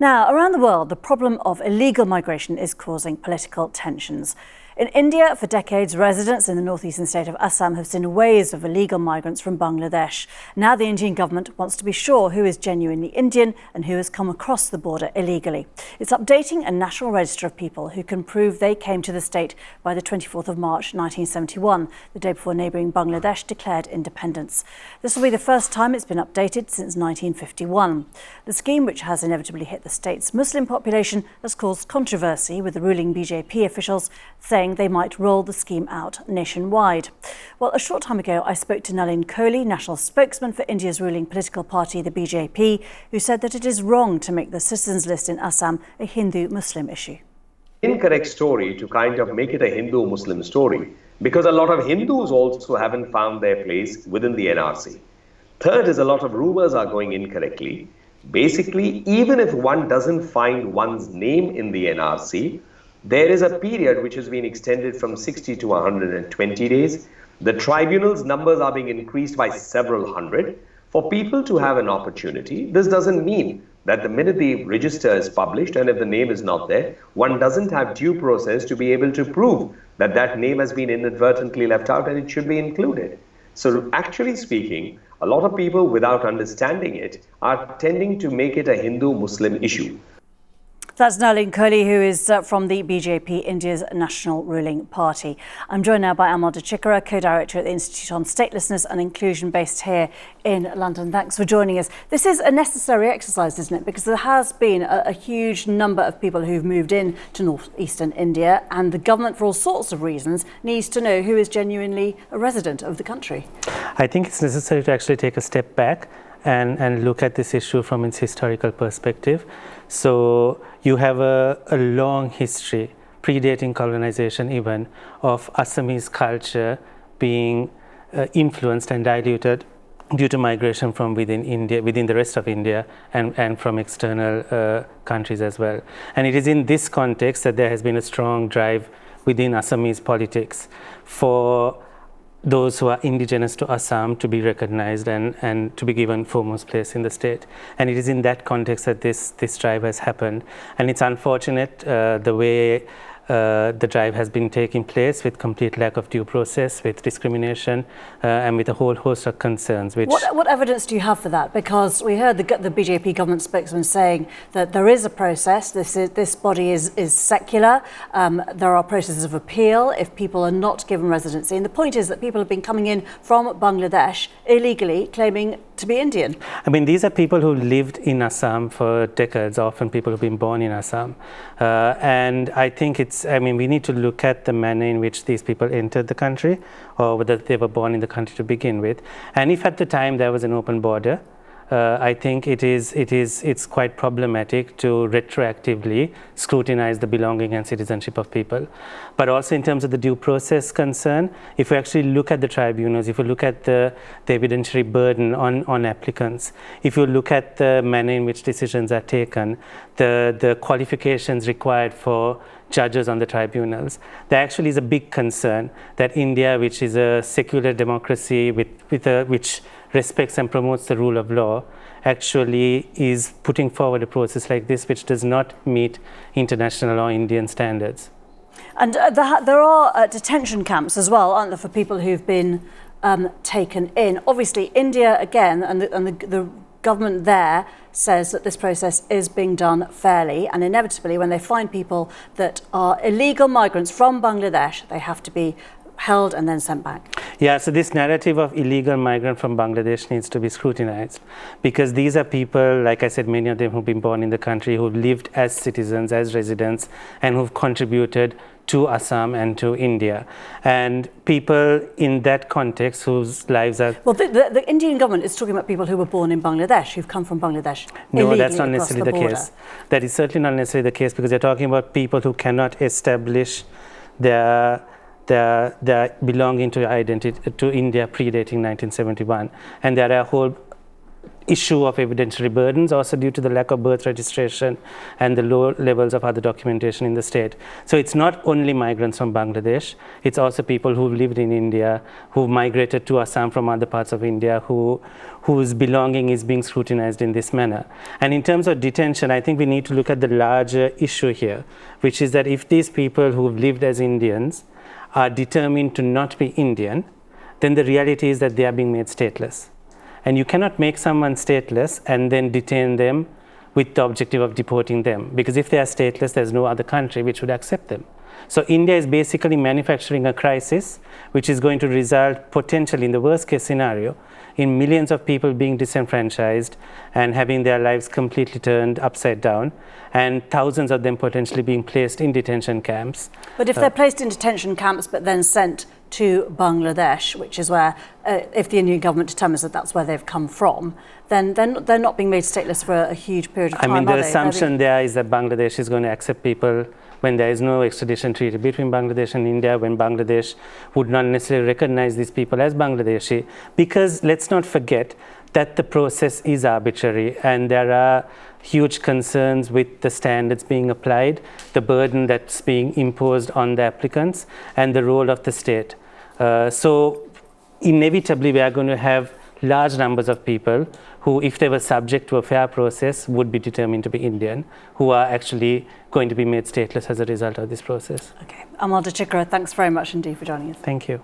Now, around the world, the problem of illegal migration is causing political tensions. In India, for decades, residents in the northeastern state of Assam have seen waves of illegal migrants from Bangladesh. Now the Indian government wants to be sure who is genuinely Indian and who has come across the border illegally. It's updating a national register of people who can prove they came to the state by the 24th of March 1971, the day before neighbouring Bangladesh declared independence. This will be the first time it's been updated since 1951. The scheme, which has inevitably hit the state's Muslim population, has caused controversy, with the ruling BJP officials saying they might roll the scheme out nationwide. Well, a short time ago, I spoke to Nalin Kohli, national spokesman for India's ruling political party, the BJP, who said that it is wrong to make the citizens list in Assam a Hindu-Muslim issue. Incorrect story to kind of make it a Hindu-Muslim story, because a lot of Hindus also haven't found their place within the NRC. Third is a lot of rumors are going incorrectly. Basically, even if one doesn't find one's name in the NRC, there is a period which has been extended from 60 to 120 days. The tribunal's numbers are being increased by several hundred for people to have an opportunity. This doesn't mean that the minute the register is published and if the name is not there, one doesn't have due process to be able to prove that that name has been inadvertently left out and it should be included. So actually speaking, a lot of people, without understanding it, are tending to make it a Hindu-Muslim issue. That's Nalin Kohli, who is from the BJP, India's national ruling party. I'm joined now by Amal de Chickera, co-director at the Institute on Statelessness and Inclusion, based here in London. Thanks for joining us. This is a necessary exercise, isn't it? Because there has been a huge number of people who've moved in to northeastern India, and the government, for all sorts of reasons, needs to know who is genuinely a resident of the country. I think it's necessary to actually take a step back and look at this issue from its historical perspective. So you have a long history, predating colonization even, of Assamese culture being influenced and diluted due to migration from within India, within the rest of India, and from external countries as well. And it is in this context that there has been a strong drive within Assamese politics for those who are indigenous to Assam to be recognized and to be given foremost place in the state. And it is in that context that this drive has happened. And it's unfortunate the way the drive has been taking place, with complete lack of due process, with discrimination, and with a whole host of concerns. What evidence do you have for that? Because we heard the BJP government spokesman saying that there is a process. This body is secular. There are processes of appeal if people are not given residency. And the point is that people have been coming in from Bangladesh illegally, claiming to be Indian. I mean, these are people who lived in Assam for decades, often people who've been born in Assam. And I think we need to look at the manner in which these people entered the country, or whether they were born in the country to begin with. And if at the time there was an open border, I think it's quite problematic to retroactively scrutinize the belonging and citizenship of people. But also in terms of the due process concern, if we actually look at the tribunals, if we look at the evidentiary burden on applicants, if you look at the manner in which decisions are taken, the qualifications required for judges on the tribunals, there actually is a big concern that India, which is a secular democracy which respects and promotes the rule of law, actually is putting forward a process like this which does not meet international or Indian standards. And there are detention camps as well, aren't there, for people who've been taken in? Obviously, India, again, and the government there says that this process is being done fairly, and inevitably when they find people that are illegal migrants from Bangladesh, they have to be held and then sent back. Yeah, so this narrative of illegal migrant from Bangladesh needs to be scrutinized, because these are people, like I said, many of them who've been born in the country, who've lived as citizens, as residents, and who've contributed to Assam and to India. And people in that context whose lives are... Well, the Indian government is talking about people who were born in Bangladesh, who've come from Bangladesh. No, that's not necessarily the case. That is certainly not necessarily the case, because they're talking about people who cannot establish their belonging to identity to India predating 1971, and there are a whole issue of evidentiary burdens, also due to the lack of birth registration and the low levels of other documentation in the state. So it's not only migrants from Bangladesh, it's also people who've lived in India, who've migrated to Assam from other parts of India, whose belonging is being scrutinized in this manner. And in terms of detention, I think we need to look at the larger issue here, which is that if these people who've lived as Indians are determined to not be Indian, then the reality is that they are being made stateless. And you cannot make someone stateless and then detain them with the objective of deporting them. Because if they are stateless, there's no other country which would accept them. So India is basically manufacturing a crisis which is going to result potentially, in the worst case scenario, in millions of people being disenfranchised and having their lives completely turned upside down, and thousands of them potentially being placed in detention camps. But if they're placed in detention camps but then sent to Bangladesh, which is where, if the Indian government determines that that's where they've come from, then they're not being made stateless for a huge period of time, I mean, are the they? assumption there is that Bangladesh is going to accept people when there is no extradition treaty between Bangladesh and India, when Bangladesh would not necessarily recognize these people as Bangladeshi. Because let's not forget that the process is arbitrary and there are huge concerns with the standards being applied, the burden that's being imposed on the applicants, and the role of the state. So inevitably we are going to have large numbers of people who, if they were subject to a fair process, would be determined to be Indian, who are actually going to be made stateless as a result of this process. Okay. Amal de Chickera, thanks very much indeed for joining us. Thank you.